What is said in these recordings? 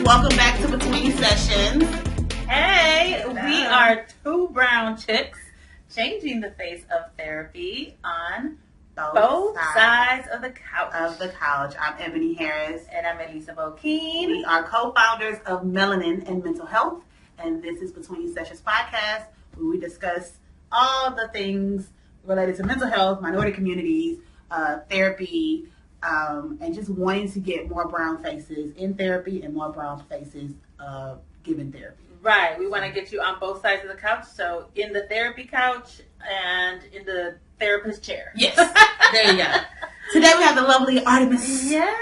guys, welcome back to Between Sessions. Hey, we are two brown chicks changing the face of therapy on both sides of the couch. I'm Ebony Harris. And I'm Elisa Bokeen. We are co-founders of Melanin and Mental Health, and this is Between Sessions podcast, where we discuss all the things related to mental health, minority communities, therapy, and just wanting to get more brown faces in therapy and more brown faces given therapy. Right. We want to get you on both sides of the couch. So in the therapy couch and in the therapist chair. Yes. There you go. Today we have the lovely Artemis. Yeah.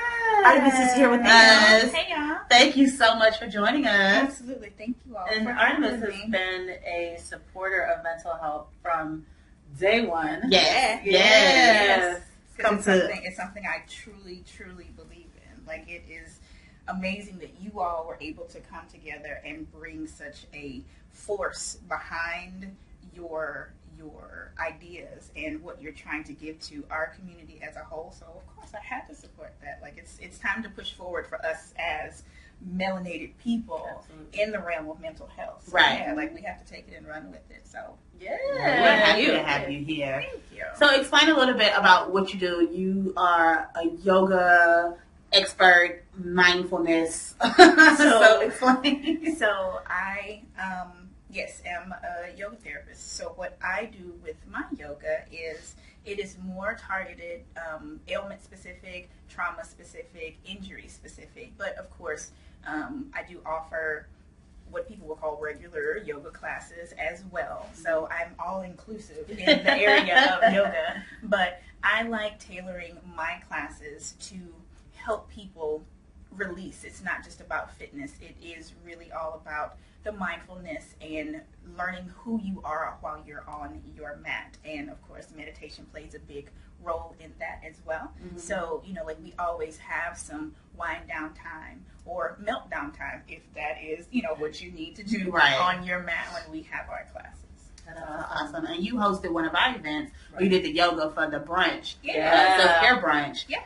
Artemis is here with us. Hey, y'all. Thank you so much for joining us. Absolutely. Thank you all. And Artemis has been a supporter of mental health from day one. Yes. It's something I truly, truly believe in. Like, it is amazing that you all were able to come together and bring such a force behind your ideas and what you're trying to give to our community as a whole. So of course I had to support that. Like, it's time to push forward for us as melanated people. Absolutely. In the realm of mental health. So, right. Yeah, like, we have to take it and run with it. So we're happy to have you here. Thank you. So explain a little bit about what you do. You are a yoga expert, mindfulness. So explain. So I am a yoga therapist. So what I do with my yoga is it is more targeted, ailment specific, trauma specific, injury specific. But of course, I do offer what people will call regular yoga classes as well. So I'm all inclusive in the area of yoga. But I like tailoring my classes to help people release. It's not just about fitness. It is really all about the mindfulness and learning who you are while you're on your mat. And of course, meditation plays a big role in that as well. Mm-hmm. So, like, we always have some wind down time or meltdown time, if that is, what you need to do on your mat when we have our classes. That's awesome. And you hosted one of our events where you did the yoga for the brunch. Yeah. Self-care brunch. Yeah.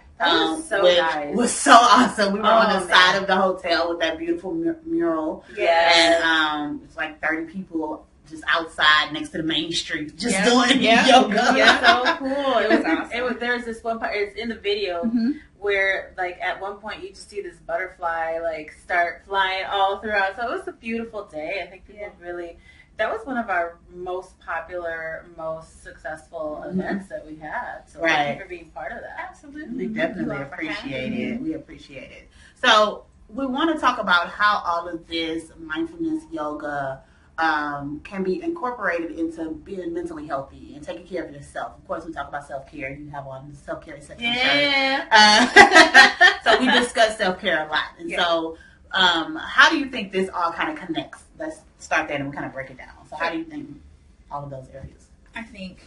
Which was so awesome. We were on the side of the hotel with that beautiful mural. Yes. And it's like 30 people just outside next to the main street just doing yoga. Yeah, so cool. It was awesome. There's this one part, it's in the video, where, like, at one point you just see this butterfly, like, start flying all throughout. So it was a beautiful day. I think people really... That was one of our most popular, most successful events that we had. So thank you for being part of that. Absolutely. We definitely appreciate it. We appreciate it. So we want to talk about how all of this mindfulness yoga can be incorporated into being mentally healthy and taking care of yourself. Of course, we talk about self-care. You have on the self-care section. So we discuss self-care a lot. And so how do you think this all kind of connects? Let's start there and we kind of break it down. So how do you think all of those areas? I think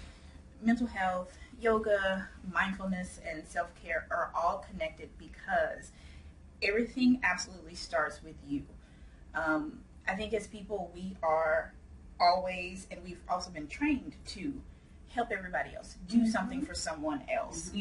mental health, yoga, mindfulness, and self-care are all connected because everything absolutely starts with you. I think as people, we are always, and we've also been trained to help everybody else, do something for someone else,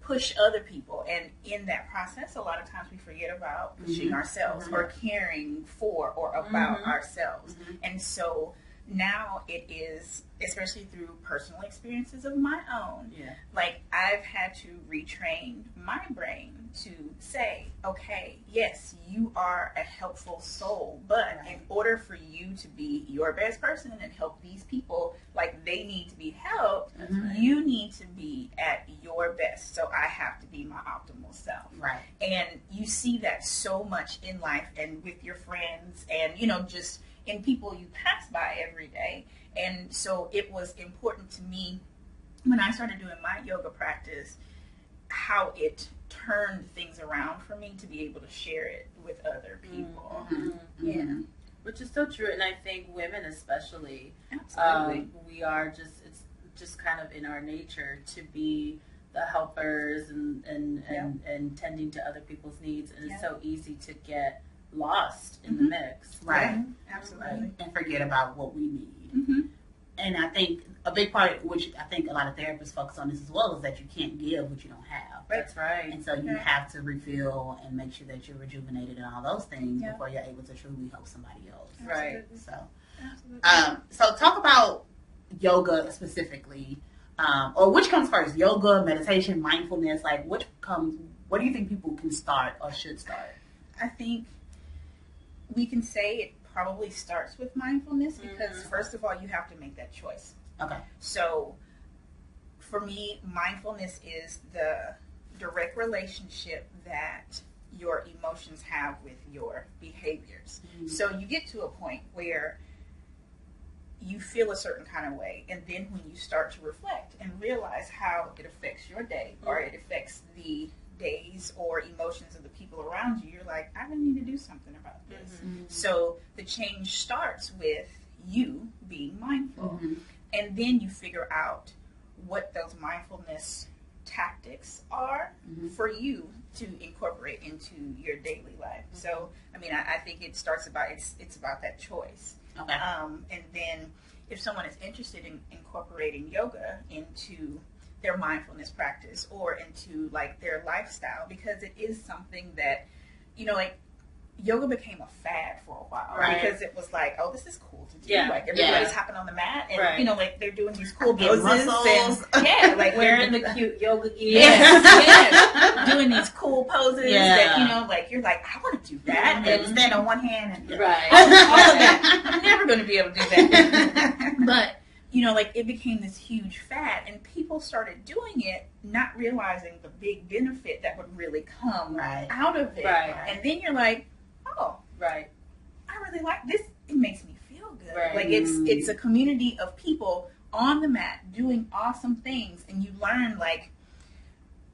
push other people. And in that process, a lot of times we forget about pushing ourselves or caring for or about ourselves. And so now it is, especially through personal experiences of my own, like, I've had to retrain my brain to say, okay, yes, you are a helpful soul, but in order for you to be your best person and help these people like they need to be helped, you need to be at your best. So I have to be my optimal self. Right. And you see that so much in life and with your friends and, just in people you pass by every day. And so it was important to me when I started doing my yoga practice, how it turned things around for me to be able to share it with other people. Yeah. Which is so true. And I think women especially, we are it's just kind of in our nature to be the helpers and tending to other people's needs. And it's so easy to get lost in the mix. Right. Absolutely. And forget about what we need. And I think a big part, which I think a lot of therapists focus on this as well, is that you can't give what you don't have. That's right. And so you have to refill and make sure that you're rejuvenated and all those things before you're able to truly help somebody else. Right. So talk about yoga specifically, or which comes first, yoga, meditation, mindfulness, like what do you think people can start or should start? I think we can say it probably starts with mindfulness because first of all, you have to make that choice. Okay. So for me, mindfulness is the direct relationship that your emotions have with your behaviors. So you get to a point where you feel a certain kind of way, and then when you start to reflect and realize how it affects your day or it affects the days or emotions of the people around you, you're like, I really need to do something about this. So the change starts with you being mindful. And then you figure out what those mindfulness tactics are for you to incorporate into your daily life. So, I mean, I think it starts about, it's about that choice. Okay. And then if someone is interested in incorporating yoga into their mindfulness practice or into like their lifestyle, because it is something that, you know, like yoga became a fad for a while because it was like, oh, this is cool to do. Like everybody's hopping on the mat and you know, like they're doing these cool poses and like wearing the cute yoga gear. Doing these cool poses that, you know, like you're like, I want to do that and stand on one hand and all of that. I'm never going to be able to do that. But you know, like it became this huge fad and people started doing it not realizing the big benefit that would really come out of it. And then you're like, oh, I really like this. It makes me feel good. Like it's a community of people on the mat doing awesome things, and you learn like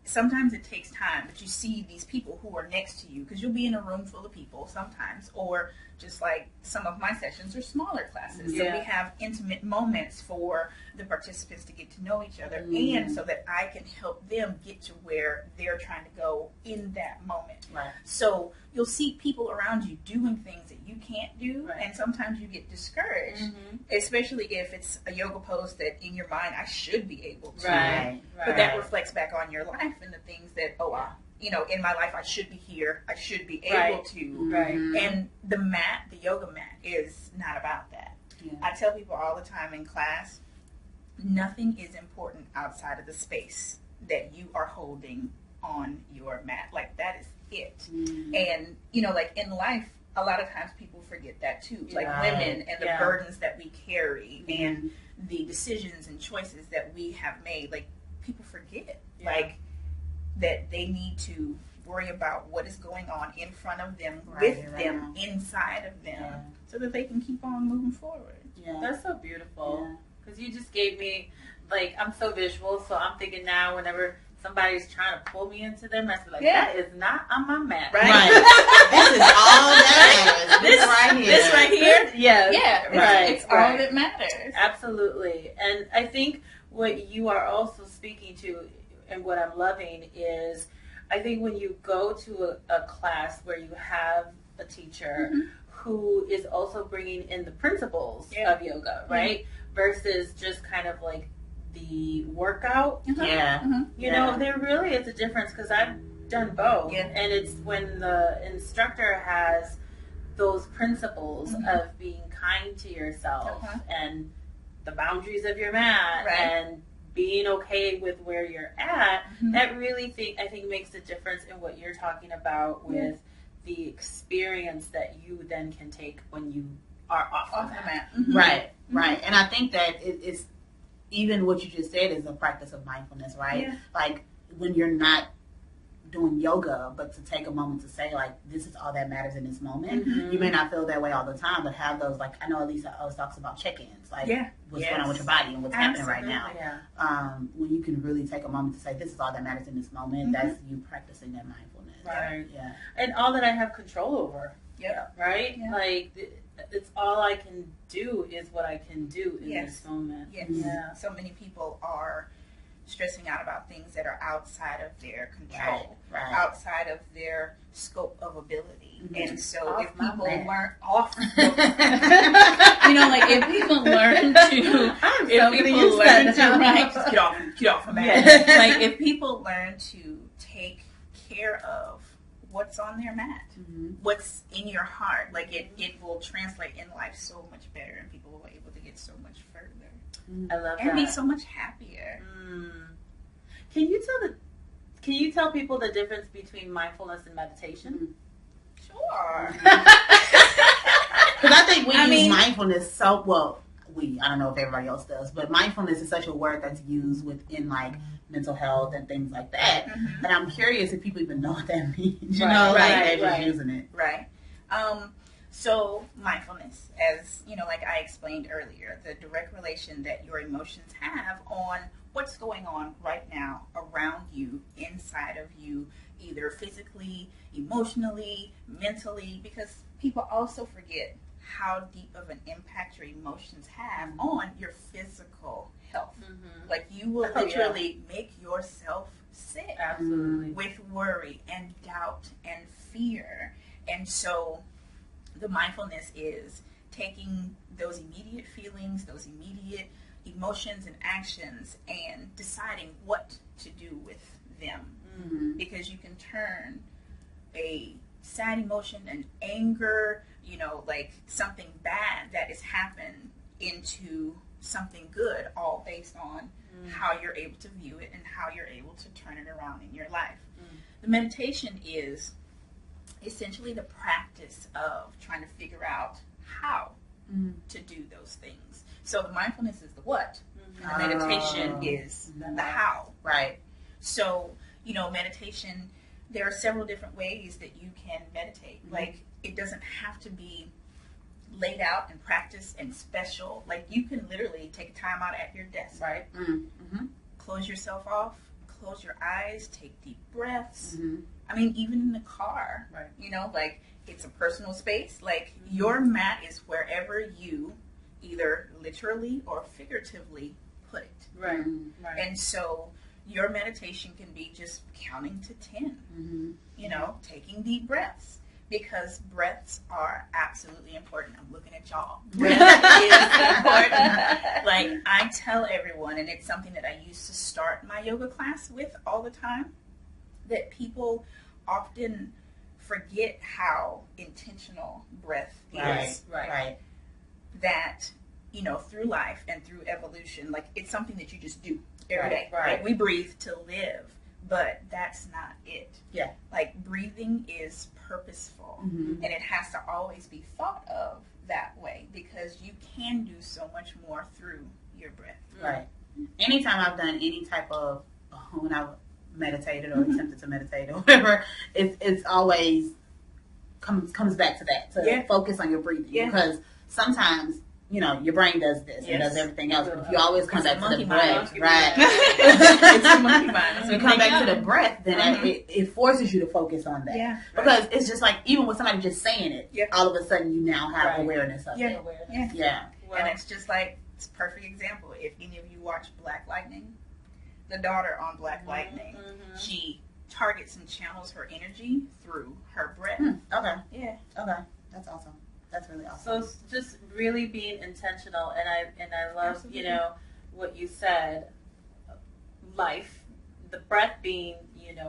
sometimes it takes time, but you see these people who are next to you because you'll be in a room full of people sometimes, or just like some of my sessions are smaller classes. So we have intimate moments for the participants to get to know each other and so that I can help them get to where they're trying to go in that moment. So you'll see people around you doing things that you can't do and sometimes you get discouraged, especially if it's a yoga pose that in your mind I should be able to. But that reflects back on your life and the things that, you know, in my life, I should be here. I should be able to. And the mat, the yoga mat, is not about that. I tell people all the time in class, nothing is important outside of the space that you are holding on your mat. Like, that is it. And, you know, like in life, a lot of times people forget that too. Like women and the burdens that we carry and the decisions and choices that we have made. Like, people forget. Like, that they need to worry about what is going on in front of them, with them, inside of them, so that they can keep on moving forward. That's so beautiful. Because you just gave me, like, I'm so visual, so I'm thinking now whenever somebody's trying to pull me into their mess, like, that is not on my mat. This is all that matters. This right here. It's all that matters. Absolutely. And I think what you are also speaking to and what I'm loving is, I think when you go to a class where you have a teacher who is also bringing in the principles of yoga, right? Versus just kind of like the workout. You know, there really is a difference because I've done both. And it's when the instructor has those principles of being kind to yourself and the boundaries of your mat and being okay with where you're at, that really I think makes a difference in what you're talking about with the experience that you then can take when you are off the mat. Right. And I think that it's even what you just said is a practice of mindfulness, right? Like when you're not doing yoga, but to take a moment to say, like, this is all that matters in this moment. You may not feel that way all the time, but have those, like, I know Elisa always talks about check-ins, like what's going on with your body and what's happening right now. When you can really take a moment to say, this is all that matters in this moment, that's you practicing that mindfulness. And all that I have control over. Right? Like, it's all I can do is what I can do in this moment. So many people are stressing out about things that are outside of their control, Right. outside of their scope of ability. And so Off if my people mat. learn off, like if people learn to, right, just get off of that. Like if people learn to take care of what's on their mat, what's in your heart, like it will translate in life so much better, and people will be able to get so much further. I love And that. be so much happier. Can you tell people the difference between mindfulness and meditation? Sure. Because I think we use mindfulness so well. I don't know if everybody else does, but mindfulness is such a word that's used within like mental health and things like that. And I'm curious if people even know what that means. They're just using it. Right. So mindfulness, as like I explained earlier, the direct relation that your emotions have on what's going on right now around you, inside of you, either physically, emotionally, mentally, because people also forget how deep of an impact your emotions have on your physical health. Like you will literally make yourself sick with worry and doubt and fear. And so the mindfulness is taking those immediate feelings, those immediate emotions and actions, and deciding what to do with them. Because you can turn a sad emotion and anger, like something bad that has happened, into something good, all based on how you're able to view it and how you're able to turn it around in your life. The meditation is essentially the practice of trying to figure out how to do those things. So the mindfulness is the what, and the meditation is the how. Right. So, meditation, there are several different ways that you can meditate. Like, it doesn't have to be laid out and practiced and special. Like, you can literally take time out at your desk, right? Close yourself off, close your eyes, take deep breaths. I mean, even in the car, like, it's a personal space. Like, your mat is wherever you either literally or figuratively put it. Right. And so your meditation can be just counting to 10, taking deep breaths, because breaths are absolutely important. I'm looking at y'all. Breath is important. Like, I tell everyone, and it's something that I used to start my yoga class with all the time, that people often forget how intentional breath is. Right. That, through life and through evolution, like, it's something that you just do every day. Right. Like, we breathe to live, but that's not it. Yeah. Like, breathing is purposeful, and it has to always be thought of that way, because you can do so much more through your breath. Right. Anytime I've done any type of, when I've meditated or attempted to meditate or whatever, it's always comes back to that, to focus on your breathing, because sometimes your brain does this and does everything else, but if you always come back to the breath, It's a monkey mind. So you come back to the breath, then it forces you to focus on that. Yeah. Because it's just like, even with somebody just saying it, all of a sudden you now have awareness of it. Yeah. Well, and it's just like, it's a perfect example. If any of you watch Black Lightning, the daughter on Black Lightning, she targets and channels her energy through her breath. Okay. Yeah. Okay. That's awesome. That's really awesome. So just really being intentional, and I love what you said. Life, the breath being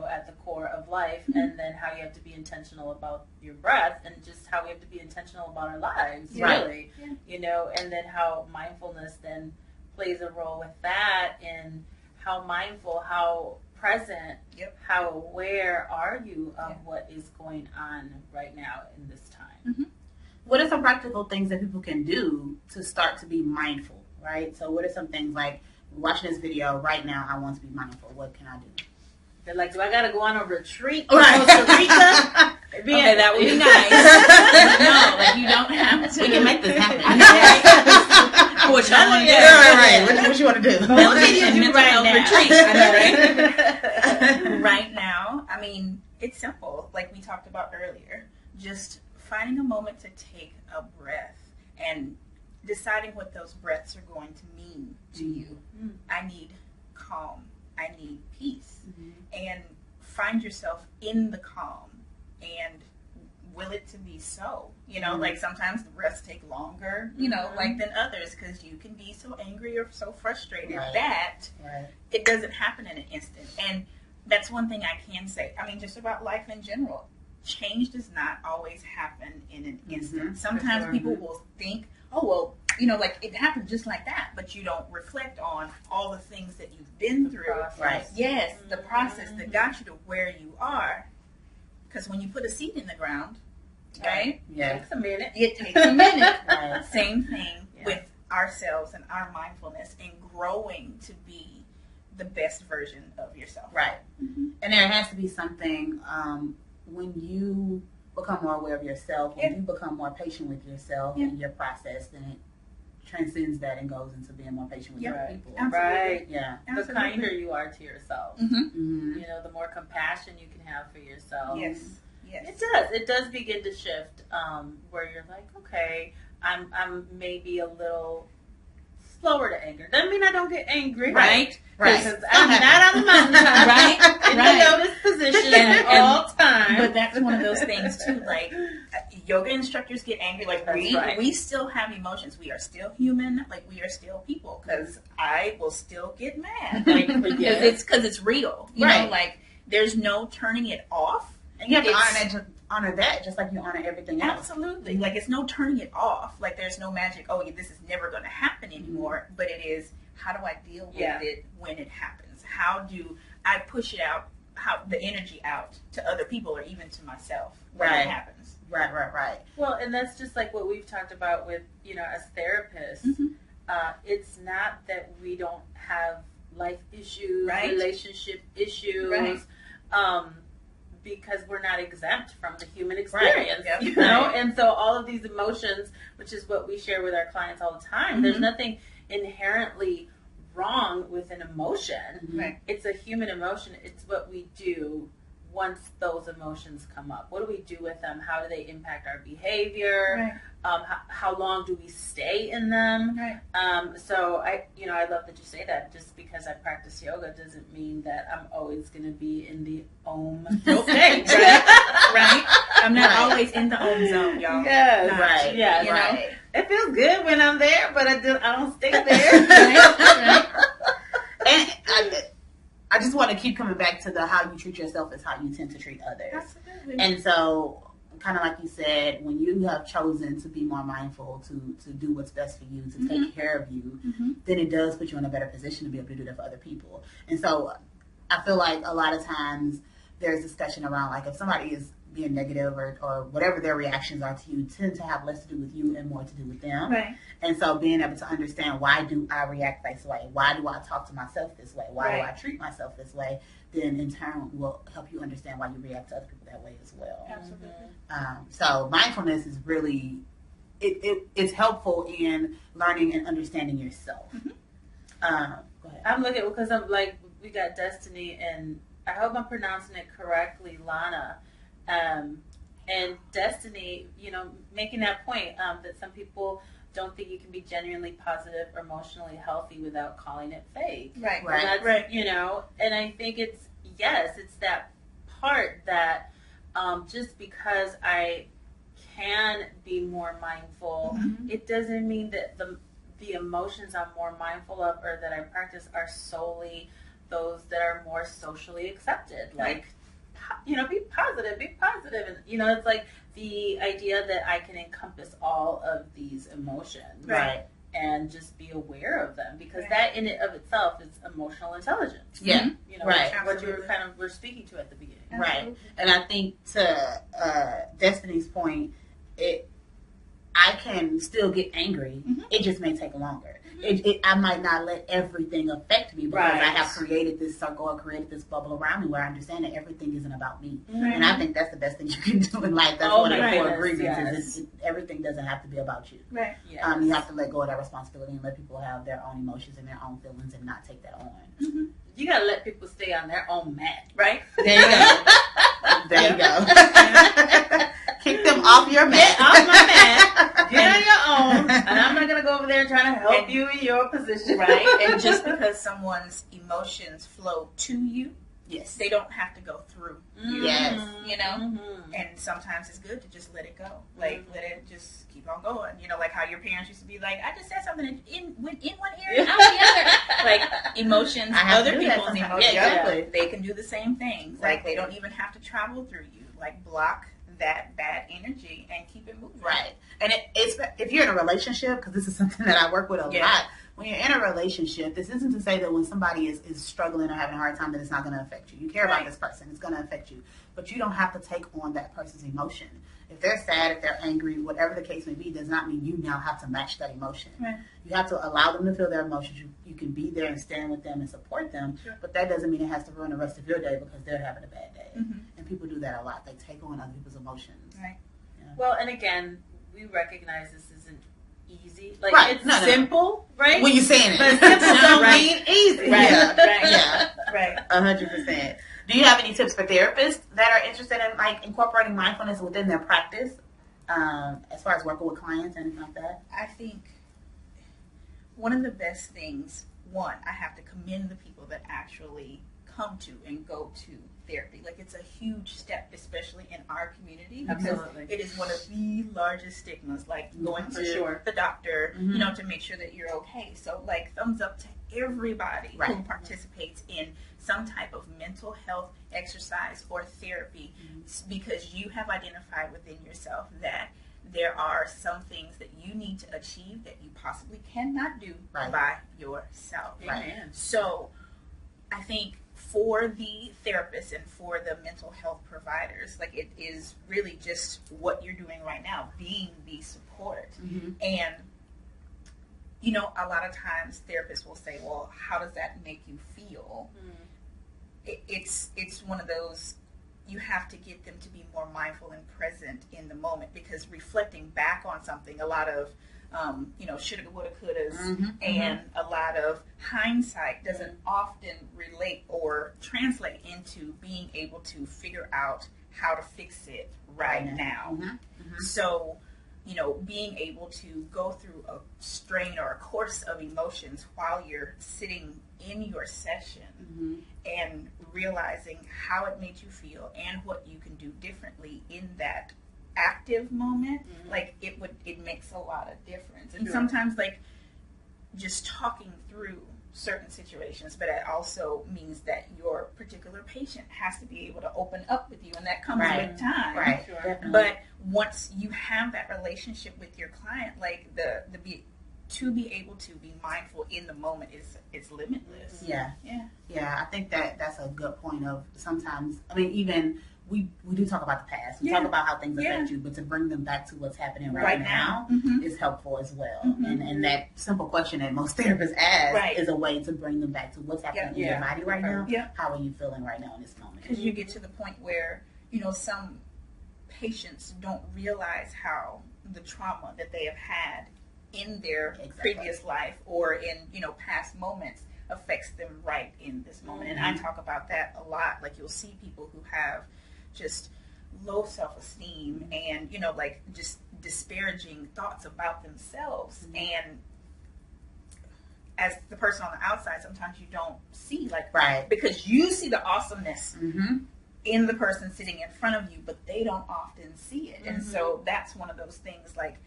at the core of life, and then how you have to be intentional about your breath, and just how we have to be intentional about our lives, really. And then how mindfulness then plays a role with that, and how mindful, how present, how aware are you of what is going on right now in this time. What are some practical things that people can do to start to be mindful, right? So what are some things like, watching this video right now, I want to be mindful. What can I do? They're like, do I got to go on a retreat to Right. Costa Rica? Okay, that would be nice. No, like, you don't have to. We can make this happen. What y'all want to do? Right. What you want to do? What can you do right now? Retreat. I know, right? Right now, I mean, it's simple. Like we talked about earlier, just finding a moment to take a breath and deciding what those breaths are going to mean to you. I need calm. I need peace. And find yourself in the calm and will it to be so. You know, like sometimes the breaths take longer, you know, like than others, because you can be so angry or so frustrated that it doesn't happen in an instant. And that's one thing I can say. I mean, just about life in general. Change does not always happen in an instant. Sometimes people will think, oh, well, you know, like it happened just like that, but you don't reflect on all the things that you've been through. Yes, the process that got you to where you are. Because when you put a seed in the ground, right? Yeah. It takes a minute. It takes a minute. Same thing with ourselves and our mindfulness and growing to be the best version of yourself. Right. And there has to be something when you become more aware of yourself, when you become more patient with yourself and your process, then it transcends that and goes into being more patient with other people. Right. Yeah. The kinder you are to yourself. You know, the more compassion you can have for yourself. Yes. It does begin to shift where you're like, okay, I'm maybe a little slower to anger. Doesn't mean I don't get angry, right? Because I'm not on the mountaintop, in the lotus position at all times. But that's one of those things too. Like yoga instructors get angry. Like we still have emotions. We are still human. Like we are still people. Because I will still get mad. Like because it's real. You know, like there's no turning it off. And you have to honor that just like you honor everything else. Absolutely. Like it's no turning it off. Like there's no magic, oh, this is never going to happen anymore. But it is, how do I deal with it when it happens? How do I push it out, the energy out to other people or even to myself when it happens? Right. Well, and that's just like what we've talked about with, you know, as therapists. It's not that we don't have life issues, relationship issues. Because we're not exempt from the human experience, you know? And so all of these emotions, which is what we share with our clients all the time, there's nothing inherently wrong with an emotion. It's a human emotion. It's what we do once those emotions come up. What do we do with them? How do they impact our behavior? How long do we stay in them? So I love that you say that. Just because I practice yoga doesn't mean that I'm always going to be in the Om state. I'm not always in the Om zone, y'all. Know? It feels good when I'm there, but I don't stay there. And I just want to keep coming back to the how you treat yourself is how you tend to treat others. Absolutely. And so, kind of like you said, when you have chosen to be more mindful, to do what's best for you, to take care of you, then it does put you in a better position to be able to do that for other people. And so I feel like a lot of times there's discussion around, like, if somebody is being negative or whatever their reactions are to you, tend to have less to do with you and more to do with them. And so being able to understand, why do I react this way? Why do I talk to myself this way? Why do I treat myself this way? Then in turn will help you understand why you react to other people that way as well. Absolutely. So mindfulness is really, it's helpful in learning and understanding yourself. Go ahead. I'm looking, because I'm like, we got Destiny, and I hope I'm pronouncing it correctly, Lana. And Destiny, you know, making that point that some people don't think you can be genuinely positive or emotionally healthy without calling it fake. Right. You know, and I think it's that part that just because I can be more mindful, it doesn't mean that the emotions I'm more mindful of or that I practice are solely those that are more socially accepted. Like, you know, be positive. And, you know, it's like the idea that I can encompass all of these emotions. And just be aware of them, because that in and of itself is emotional intelligence. You know, what you were speaking to at the beginning. Right. And I think to Destiny's point, I can still get angry. It just may take longer. I might not let everything affect me because I have created this circle or created this bubble around me where I understand that everything isn't about me. And I think that's the best thing you can do in life. That's one of the core ingredients. Is everything doesn't have to be about you. You have to let go of that responsibility and let people have their own emotions and their own feelings and not take that on. You gotta let people stay on their own mat, right? There you go. There you go. Kick them off your mat. Get off my mat. Get on your own. And I'm not going to go over there trying to help you in your position. Right. And just because someone's emotions flow to you, yes, they don't have to go through you. Yes. You know? And sometimes it's good to just let it go. Like, let it just keep on going. You know, like how your parents used to be like, I just said something went in one ear and out the other. Like, emotions, other people's emotions, they can do the same things. Exactly. Like, they don't even have to travel through you. Like, block that bad energy and keep it moving. Right. And it's if you're in a relationship, because this is something that I work with a lot. When you're in a relationship, this isn't to say that when somebody is struggling or having a hard time that it's not going to affect you. You care about this person. It's going to affect you. But you don't have to take on that person's emotion. If they're sad, if they're angry, whatever the case may be, does not mean you now have to match that emotion. Right. You have to allow them to feel their emotions. You can be there and stand with them and support them. Sure. But that doesn't mean it has to ruin the rest of your day because they're having a bad day. And people do that a lot. They take on other people's emotions. Right. Yeah. Well, and again, we recognize this isn't easy. Like, it's simple, right? When you're saying it. But simple don't mean easy. Right. Yeah. Right. 100%. Do you have any tips for therapists that are interested in like incorporating mindfulness within their practice, as far as working with clients and anything like that? I think one of the best things, I have to commend the people that actually come to and go to therapy. Like, it's a huge step, especially in our community, because it is one of the largest stigmas, like going to the doctor, you know, to make sure that you're okay. So, like, thumbs up to everybody who participates in some type of mental health exercise or therapy, because you have identified within yourself that there are some things that you need to achieve that you possibly cannot do by yourself. Right. So I think for the therapists and for the mental health providers, like, it is really just what you're doing right now, being the support. And, you know, a lot of times therapists will say, well, how does that make you feel? It's one of those, you have to get them to be more mindful and present in the moment, because reflecting back on something, a lot of you know, shoulda, woulda, couldas, and a lot of hindsight doesn't often relate or translate into being able to figure out how to fix it right now. So, you know, being able to go through a strain or a course of emotions while you're sitting in your session and realizing how it made you feel and what you can do differently in that active moment, like, it makes a lot of difference. And sometimes, like, just talking through certain situations, but it also means that your particular patient has to be able to open up with you, and that comes with time. But once you have that relationship with your client, like, to be able to be mindful in the moment is limitless. Yeah. I think that's a good point. Of sometimes, I mean, even we do talk about the past. We talk about how things affect you, but to bring them back to what's happening right now is helpful as well. And that simple question that most therapists ask is a way to bring them back to what's happening in your body right now. How are you feeling right now in this moment? Because you get to the point where, you know, some patients don't realize how the trauma that they have had in their previous life or in, you know, past moments affects them right in this moment. And I talk about that a lot. Like, you'll see people who have just low self-esteem and, you know, like, just disparaging thoughts about themselves. And as the person on the outside, sometimes you don't see, like, because you see the awesomeness in the person sitting in front of you, but they don't often see it. And so that's one of those things, like,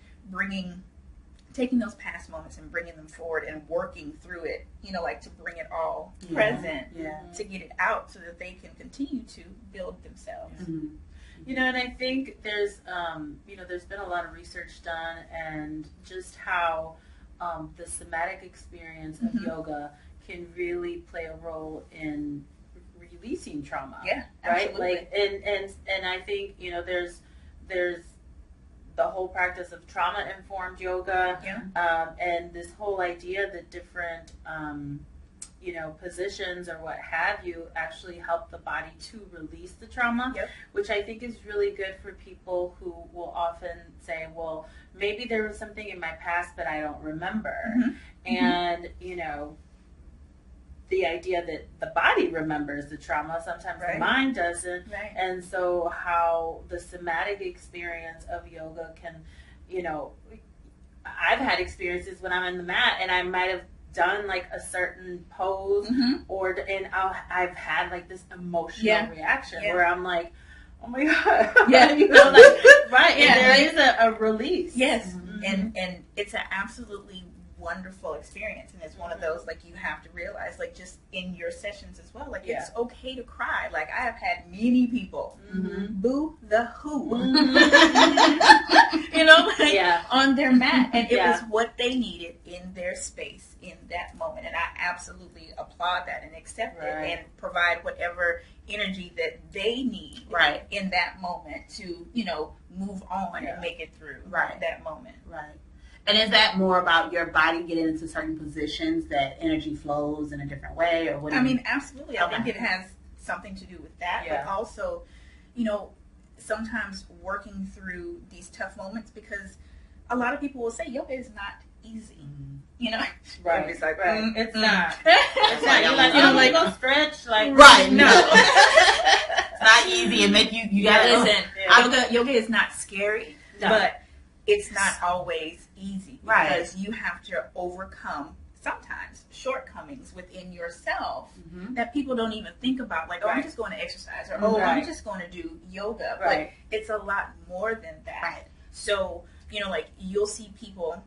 taking those past moments and bringing them forward and working through it, you know, like, to bring it all present, to get it out so that they can continue to build themselves. You know, and I think there's, you know, there's been a lot of research done, and just how the somatic experience of yoga can really play a role in releasing trauma. Right? Absolutely. Like, and I think, you know, there's the whole practice of trauma-informed yoga, and this whole idea that different, you know, positions or what have you actually help the body to release the trauma, which I think is really good for people who will often say, well, maybe there was something in my past that I don't remember. And, you know, the idea that the body remembers the trauma, sometimes the mind doesn't. And so how the somatic experience of yoga can, you know, I've had experiences when I'm in the mat and I might have done like a certain pose and I've had like this emotional reaction where I'm like, oh my God. You know, like, right. And there is a release. Yes. And it's an absolutely wonderful experience. And it's one of those, like, you have to realize, like, just in your sessions as well, like, it's okay to cry. Like, I have had many people boo the who, you know, like, on their mat. And it was what they needed in their space in that moment. And I absolutely applaud that and accept it and provide whatever energy that they need in that moment to, you know, move on and make it through that moment. Right. And is that more about your body getting into certain positions that energy flows in a different way, or what? I mean, absolutely. I think it has something to do with that, but also, you know, sometimes working through these tough moments, because a lot of people will say yoga is not easy. You know, it's like it's not. It's not. You're like, you know, like go stretch, like no. It's not easy and make you gotta listen. Yoga is not scary, but it's not always easy because you have to overcome sometimes shortcomings within yourself that people don't even think about. Like, oh, I'm just going to exercise, or I'm just going to do yoga. But it's a lot more than that. So, you know, like, you'll see people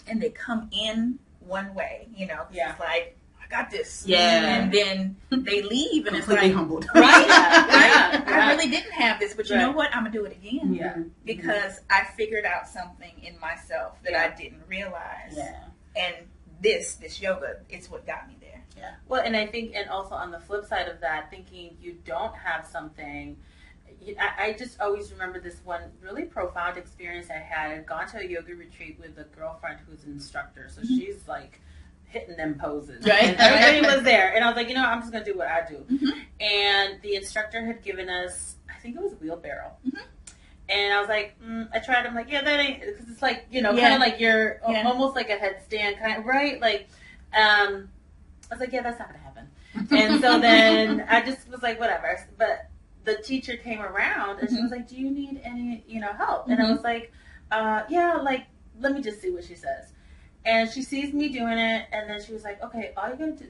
and they come in one way, you know, it's like, I got this. And then they leave and it's like, humbled. I really didn't have this, but you know what? I'm going to do it again. Because I figured out something in myself that I didn't realize. And this yoga, it's what got me there. Well, and I think, and also on the flip side of that, thinking you don't have something, I just always remember this one really profound experience I had. I'd gone to a yoga retreat with a girlfriend who's an instructor. So she's like hitting them poses. And everybody was there. And I was like, you know, I'm just going to do what I do. And the instructor had given us, I think it was a wheelbarrow. And I was like, I tried. I'm like, yeah, that ain't, because it's like, you know, kind of like you're almost like a headstand kind of, right? Like, I was like, yeah, that's not going to happen. And so then I just was like, whatever. But the teacher came around and she was like, do you need any, you know, help? And I was like, yeah, like, let me just see what she says. And she sees me doing it, and then she was like, okay, all you're going to do,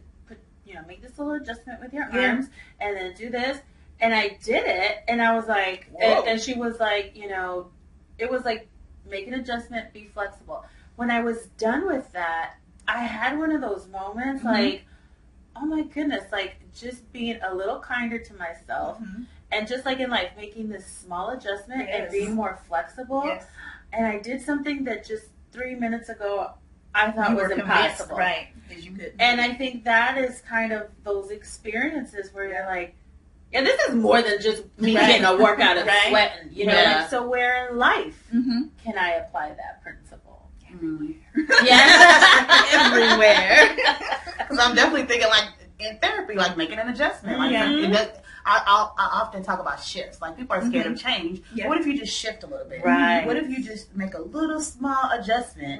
make this little adjustment with your arms, and then do this. And I did it, and I was like, and she was like, you know, it was like, make an adjustment, be flexible. When I was done with that, I had one of those moments, like, oh my goodness, like, just being a little kinder to myself, and just like in life, making this small adjustment and being more flexible. And I did something that just 3 minutes ago I thought was impossible. Because you couldn't. And I think that is kind of those experiences where you're like, yeah, this is more than just me getting a workout and sweating. You know, like, so where in life can I apply that principle? Everywhere. Everywhere. Because I'm definitely thinking, like, in therapy, like, making an adjustment. Like, I often talk about shifts. Like, people are scared of change. What if you just shift a little bit? What if you just make a little small adjustment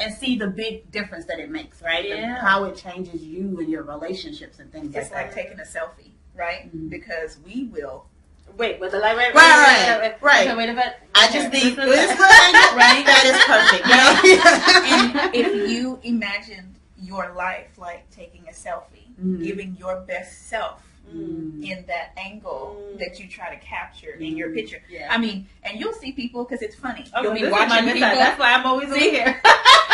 and see the big difference that it makes, and how it changes you and your relationships and things it's like that. It's like taking a selfie, because we will. Wait, with the light, right? Okay, wait a minute. I just think this that is perfect. And if you imagined your life like taking a selfie, giving your best self in that angle that you try to capture in your picture. I mean, and you'll see people, because it's funny. You'll be watching people. That's why I'm always here.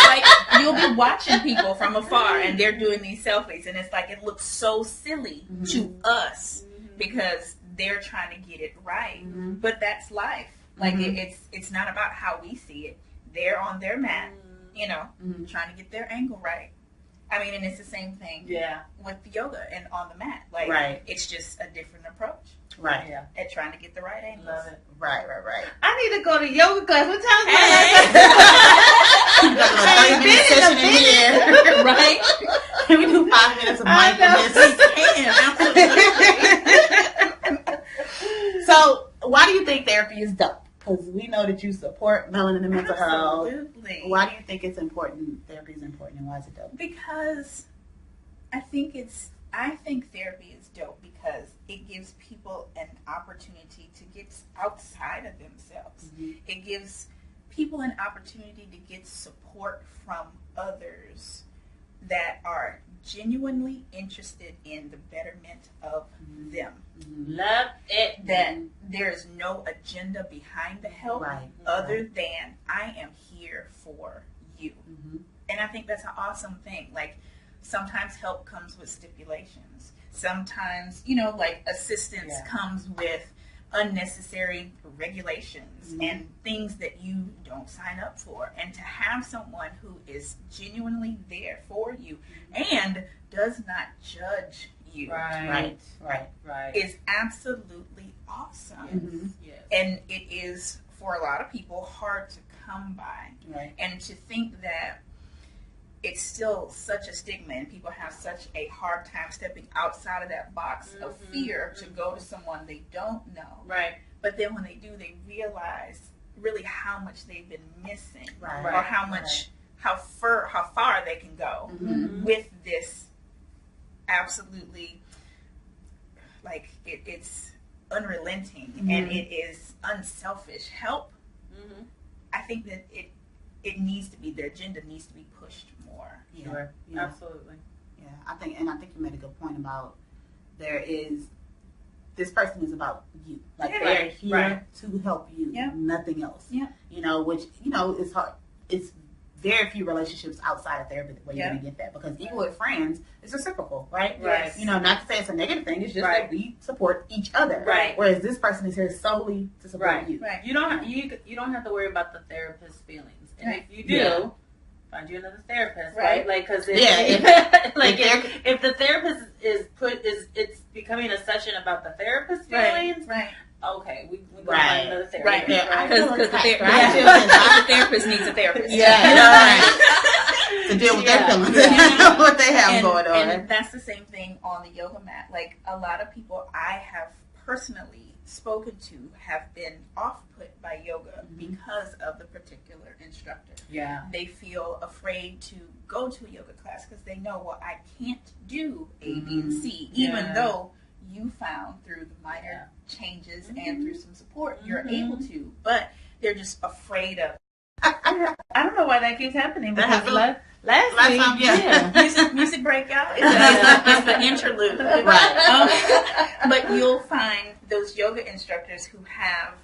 Like, you'll be watching people from afar, and they're doing these selfies, and it's like, it looks so silly to us because they're trying to get it right. But that's life. Like, it's not about how we see it. They're on their mat, you know, trying to get their angle right. I mean, and it's the same thing with yoga and on the mat. Like, it's just a different approach. At trying to get the right angles. Love it. Right. I need to go to yoga class. What time is it? Right? Can we do 5 minutes of mindfulness? We can. So, why do you think therapy is dope? Because we know that you support melanin and mental health. Absolutely. Why do you think it's important? Therapy is important, and why is it dope? Because I think therapy is dope because it gives people an opportunity to get outside of themselves. It gives people an opportunity to get support from others that are genuinely interested in the betterment of them. Love it. That there's no agenda behind the help other than I am here for you. And I think that's an awesome thing. Like, sometimes help comes with stipulations. Sometimes, like, assistance comes with unnecessary regulations and things that you don't sign up for. And to have someone who is genuinely there for you and does not judge you is absolutely awesome. Yes. And it is, for a lot of people, hard to come by. And to think that it's still such a stigma and people have such a hard time stepping outside of that box of fear to go to someone they don't know. But then when they do, they realize really how much they've been missing or how far they can go with this absolutely, like, it's unrelenting and it is unselfish help. I think that it needs to be, the agenda needs to be pushed more. Absolutely. Yeah, I think you made a good point about this person is about you. Like, they're here to help you, nothing else. Which, is hard. It's very few relationships outside of therapy where you're going to get that, because even with friends, it's reciprocal, right? Not to say it's a negative thing, it's just that we support each other. Whereas this person is here solely to support you. You don't have to worry about the therapist's feelings. And if you do, find you another therapist, right? Like, because if the therapist it's becoming a session about the therapist's feelings, okay, we go find another therapist, Because the therapist needs a therapist, to deal with their feelings, what they have going on. And that's the same thing on the yoga mat. Like, a lot of people I have personally spoken to have been off-put by yoga because of the particular instructor. They feel afraid to go to a yoga class because they know, well, I can't do A, B, and C, even though you found through the minor changes and through some support, you're able to. But they're just afraid of. I don't know why that keeps happening. That happened last time, music breakout. It's the interlude, but you'll find those yoga instructors who have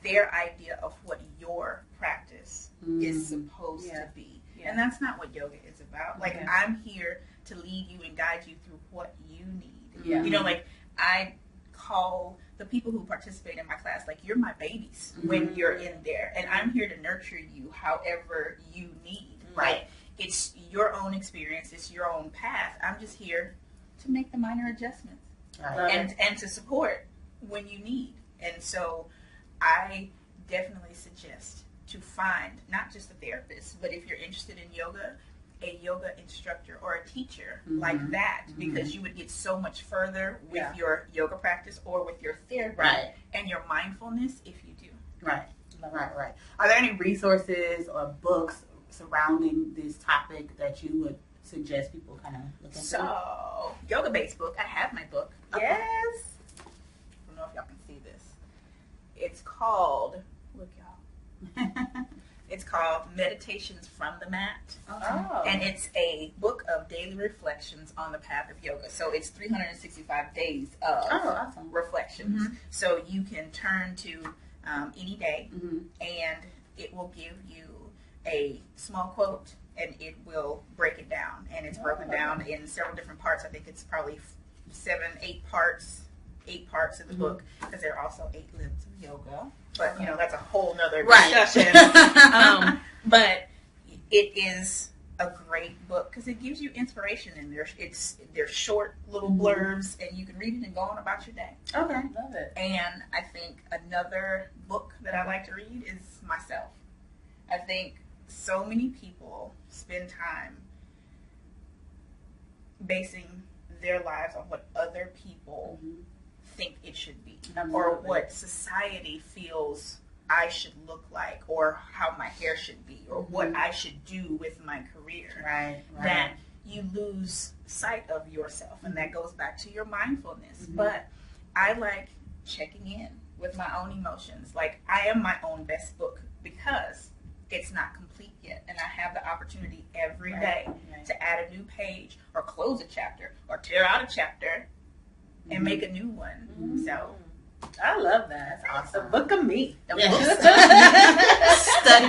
their idea of what your practice is supposed to be, and that's not what yoga is about. Like, I'm here to lead you and guide you through what you need. Like, I call the people who participate in my class, like, you're my babies when you're in there, and I'm here to nurture you however you need. It's your own experience, it's your own path. I'm just here to make the minor adjustments and to support when you need. And so I definitely suggest to find not just a therapist, but if you're interested in yoga, a yoga instructor or a teacher like that, because you would get so much further with your yoga practice or with your therapy and your mindfulness if you do. Right. Are there any resources or books surrounding this topic that you would suggest people kind of look into? So, yoga-based book. I have my book. Yes. I don't know if y'all can see this. It's called, look y'all. It's called Meditations from the Mat. And it's a book of daily reflections on the path of yoga. So it's 365 days of reflections. So you can turn to any day and it will give you a small quote and it will break it down. And it's broken down in several different parts. I think it's probably 8 parts of the book, because there are also 8 limbs of yoga. But, that's a whole nother discussion. But it is a great book because it gives you inspiration, and they're short little blurbs, and you can read it and go on about your day. Okay, love it. And I think another book that I like to read is myself. I think so many people spend time basing their lives on what other people think it should be, or what society feels I should look like, or how my hair should be, or what I should do with my career. That you lose sight of yourself, and that goes back to your mindfulness. But I like checking in with my own emotions. Like, I am my own best book because it's not complete yet. And I have the opportunity every day to add a new page or close a chapter or tear out a chapter and make a new one. So I love that. That's awesome. The book of me. Study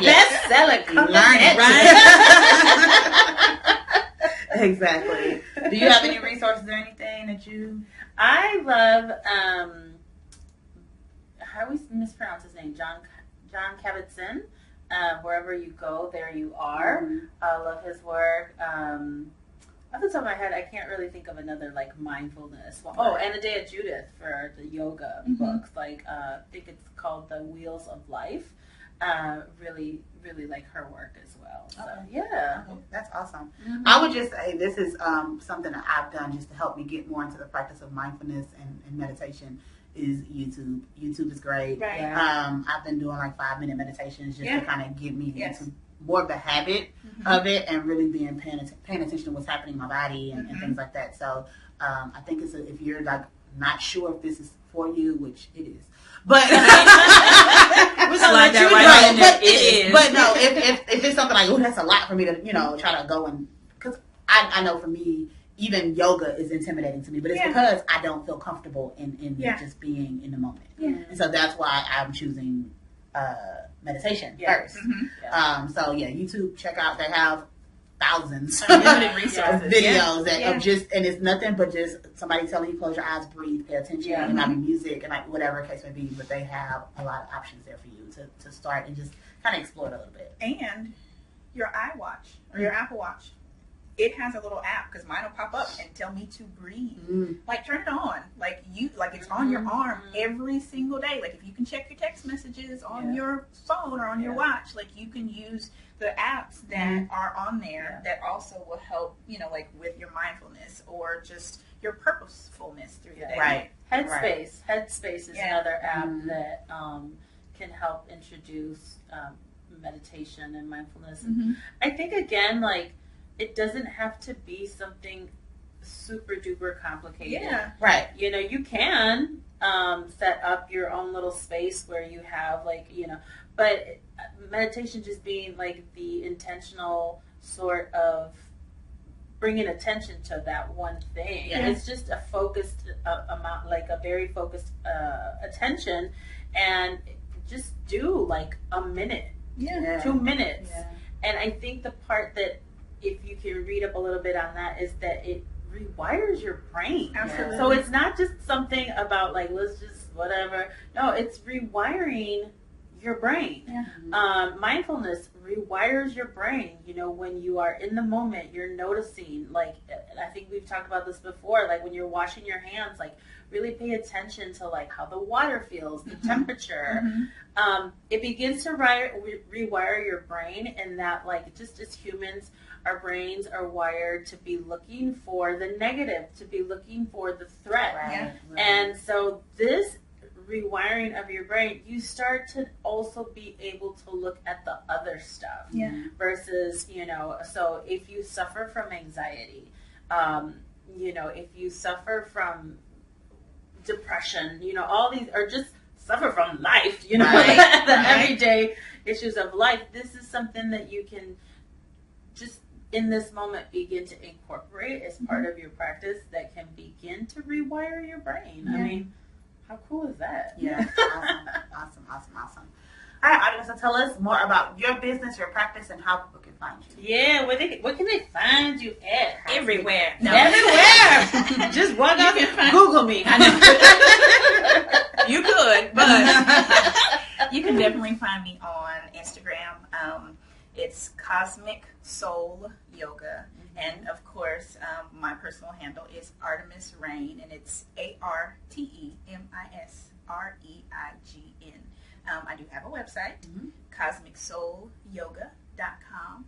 bestseller. Learn it. Right. Exactly. Do you have any resources or anything that you? I love. How do we mispronounce his name? John Kabat-Zinn. Wherever you go, there you are. I love his work. Off the top of my head, I can't really think of another like mindfulness. Oh, and A Day of Judith for the yoga books. Like I think it's called The Wheels of Life. Really, really like her work as well. So yeah, that's awesome. I would just say this is something that I've done just to help me get more into the practice of mindfulness and meditation. Is YouTube. YouTube is great. Right. I've been doing like 5-minute meditations just to kind of get me into more of the habit of it and really being paying attention to what's happening in my body and things like that. So I think if you're like not sure if this is for you, which it is, but we're gonna let you know that it is. But no, if it's something like, oh, that's a lot for me to try to go and because I know for me. Even yoga is intimidating to me, but it's because I don't feel comfortable in just being in the moment. And so that's why I'm choosing meditation first. So YouTube, check out. They have thousands unlimited resources, videos of just, and it's nothing but just somebody telling you close your eyes, breathe, pay attention. It might be music and like whatever case may be, but they have a lot of options there for you to start and just kind of explore it a little bit. And your iWatch or your Apple Watch. It has a little app because mine will pop up and tell me to breathe. Like turn it on. Like it's on your arm every single day. Like if you can check your text messages on your phone or on your watch, like you can use the apps that are on there that also will help, like with your mindfulness or just your purposefulness through the day. Right. Headspace is another app that can help introduce meditation and mindfulness. And I think again, like it doesn't have to be something super duper complicated. Yeah. Right. You can set up your own little space where you have but meditation just being like the intentional sort of bringing attention to that one thing. Yeah. It's just a focused amount, like a very focused attention, and just do like a minute, 2 minutes. Yeah. And I think the part that if you can read up a little bit on that is that it rewires your brain. Absolutely. So it's not just something about like, let's just whatever. No, it's rewiring your brain. Mindfulness rewires your brain. When you are in the moment, you're noticing, like, I think we've talked about this before, like when you're washing your hands, like really pay attention to like how the water feels, the temperature. It begins to rewire your brain, and that like just as humans, our brains are wired to be looking for the negative, to be looking for the threat. Right. And so this rewiring of your brain, you start to also be able to look at the other stuff versus, so if you suffer from anxiety, if you suffer from depression, all these are just suffer from life, the everyday issues of life. This is something that you can just in this moment begin to incorporate as part of your practice that can begin to rewire your brain. I mean, how cool is that? Yeah, awesome. All right, audience, so tell us more about your business, your practice, and how people can find you. Yeah, where can they find you at? Everywhere. No. Everywhere. Just walk out and Google me. You could, but you can definitely find me on Instagram. It's Cosmic Soul Yoga. And of course, my personal handle is Artemis Reign, and it's ARTEMISREIGN. I do have a website, cosmicsoulyoga.com.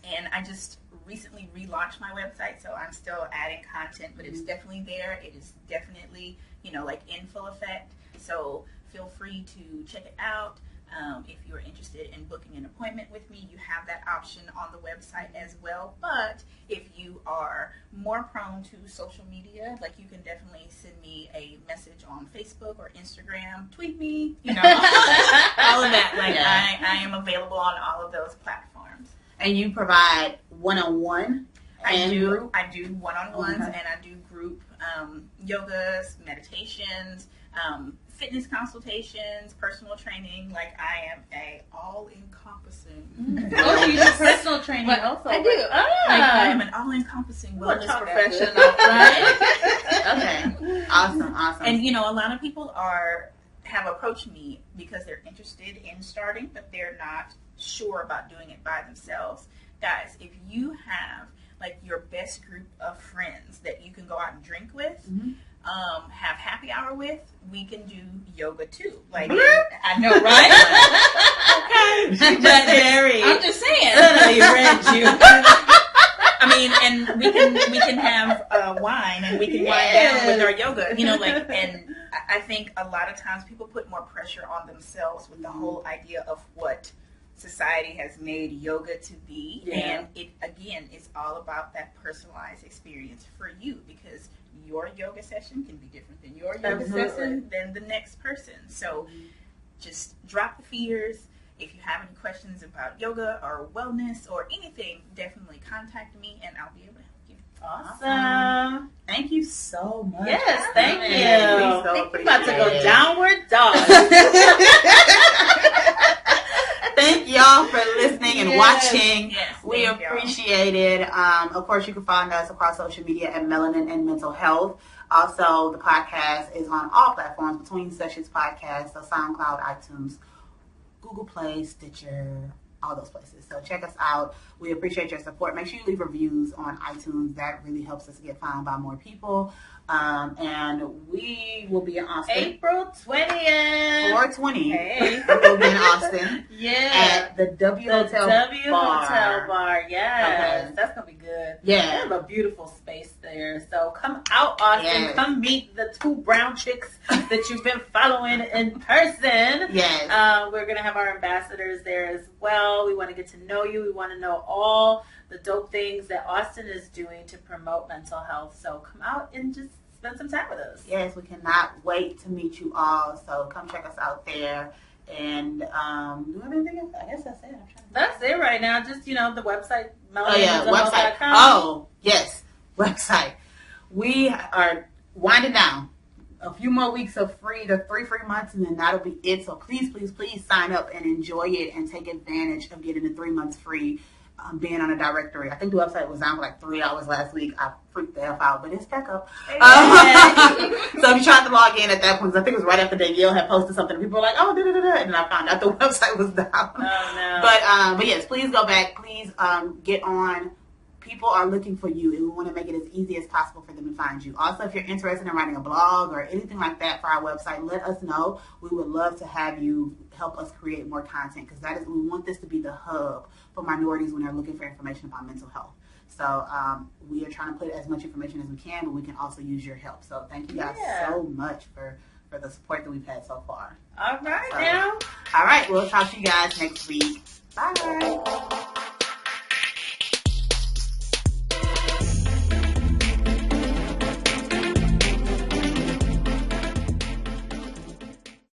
And I just recently relaunched my website, so I'm still adding content, but it's definitely there. It is definitely, like in full effect. So feel free to check it out. If you're interested in booking an appointment with me, you have that option on the website as well. But if you are more prone to social media. Like, you can definitely send me a message on Facebook or Instagram, tweet me, all of that. Like, I am available on all of those platforms. And you provide one-on-one? I do one-on-ones, and I do group yogas, meditations, fitness consultations, personal training. Like, I am a all-encompassing. Oh, you do personal training also? I do. Like, I am an all-encompassing wellness professional. Right? Okay. Awesome. And, a lot of people have approached me because they're interested in starting, but they're not sure about doing it by themselves. Guys, if you have like your best group of friends that you can go out and drink with, have happy hour with, we can do yoga too. Like, I know, right? Okay. I'm just saying. Suddenly read you. I mean, and we can have wine, and we can wind down with our yoga, and I think a lot of times people put more pressure on themselves with the whole idea of what society has made yoga to be. And it, again, is all about that personalized experience for you, because your yoga session can be different than your yoga session than the next person. So just drop the fears. If you have any questions about yoga or wellness or anything, definitely contact me and I'll be able to help you. Awesome. Thank you so much. Yes, thank you. We're about to go downward dog. Thank y'all for listening and watching. Yes, we appreciate it. Of course, you can find us across social media at Melanin and Mental Health. Also, the podcast is on all platforms, Between Sessions Podcast, so SoundCloud, iTunes, Google Play, Stitcher, all those places. So check us out. We appreciate your support. Make sure you leave reviews on iTunes. That really helps us get found by more people. And we will be in Austin. April 20th. 420. Hey. We will be in Austin. Yeah. At the W Hotel Bar. Yes. Okay. That's going to be good. Yeah. They have a beautiful space there. So come out, Austin. Yes. Come meet the two brown chicks that you've been following in person. Yes. We're going to have our ambassadors there as well. We want to get to know you. We want to know all the dope things that Austin is doing to promote mental health. So come out and just spend some time with us. Yes, we cannot wait to meet you all. So come check us out there. And do we have anything else? I guess that's it. That's it right now. Just, the website, website. Oh, yes, website. We are winding down. A few more weeks of the 3 free months, and then that'll be it. So please, please, please sign up and enjoy it and take advantage of getting the 3 months free. Being on a directory. I think the website was down for like 3 hours last week. I freaked the F out, but it's back up. So if you tried to log in at that point, I think it was right after Danielle had posted something, people were like, oh, da-da-da-da, and then I found out the website was down. Oh, no. But yes, please go back. Please get on. People are looking for you, and we want to make it as easy as possible for them to find you. Also, if you're interested in writing a blog or anything like that for our website, let us know. We would love to have you help us create more content, because we want this to be the hub for minorities when they're looking for information about mental health. So we are trying to put as much information as we can, but we can also use your help. So thank you guys so much for the support that we've had so far. All right, now. All right, we'll talk to you guys next week. Bye.